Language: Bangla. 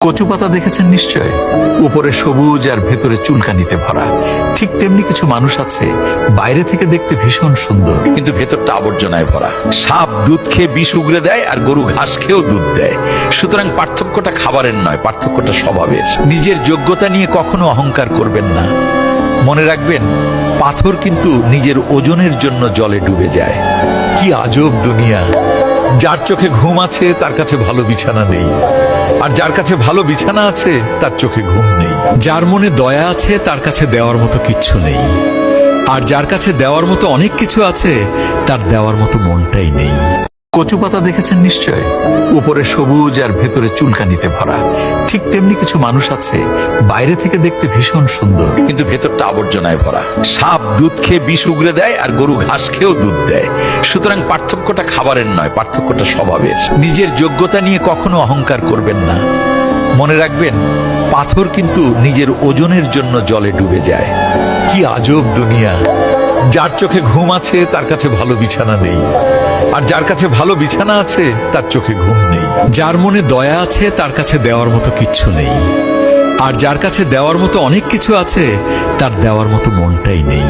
কচু পাতা দেখেছেন নিশ্চয়, উপরে সবুজ আর ভেতরে চুলকানিতে ভরা। ঠিক তেমনি কিছু মানুষ আছে, বাইরে থেকে দেখতে ভীষণ সুন্দর, কিন্তু ভেতরটা আবর্জনায় ভরা। সাপ দুধ খেয়ে বিষ উগরে দেয়, আর গরু ঘাস খেয়েও দুধ দেয়। সুতরাং পার্থক্যটা খাবারের নয়, পার্থক্যটা স্বভাবের। নিজের যোগ্যতা নিয়ে কখনো অহংকার করবেন না। মনে রাখবেন, পাথর কিন্তু নিজের ওজনের জন্য জলে ডুবে যায়। কি আজব দুনিয়া! যার চোখে ঘুম আছে তার কাছে ভালো বিছানা নেই, আর যার কাছে ভালো বিছানা আছে তার চোখে ঘুম নেই। যার মনে দয়া আছে তার কাছে দেওয়ার মতো কিচ্ছু নেই, আর যার কাছে দেওয়ার মতো অনেক কিছু আছে তার দেওয়ার মতো মনটাই নেই। কচু পাতা দেখেছেন নিশ্চয়, উপরে সবুজ আর ভেতরে চুলকানিতে ভরা। ঠিক তেমনি কিছু মানুষ আছে, বাইরে থেকে দেখতে ভীষণ সুন্দর, কিন্তু ভেতরটা আবর্জনায় ভরা। সাপ দুধ খেয়ে বিষ উগরে দেয়, আর গরু ঘাস খেয়েও দুধ দেয়। সুতরাং পার্থক্যটা খাবারের নয়, পার্থক্যটা স্বভাবের। নিজের যোগ্যতা নিয়ে কখনো অহংকার করবেন না। মনে রাখবেন, পাথর কিন্তু নিজের ওজনের জন্য জলে ডুবে যায়। কি আজব দুনিয়া! যার চোখে ঘুম আছে তার কাছে ভালো বিছানা নেই, আর যার কাছে ভালো বিছানা আছে তার চোখে ঘুম নেই। যার মনে দয়া আছে তার কাছে দেওয়ার মতো কিচ্ছু নেই, আর যার কাছে দেওয়ার মতো অনেক কিছু আছে তার দেওয়ার মতো মনটাই নেই।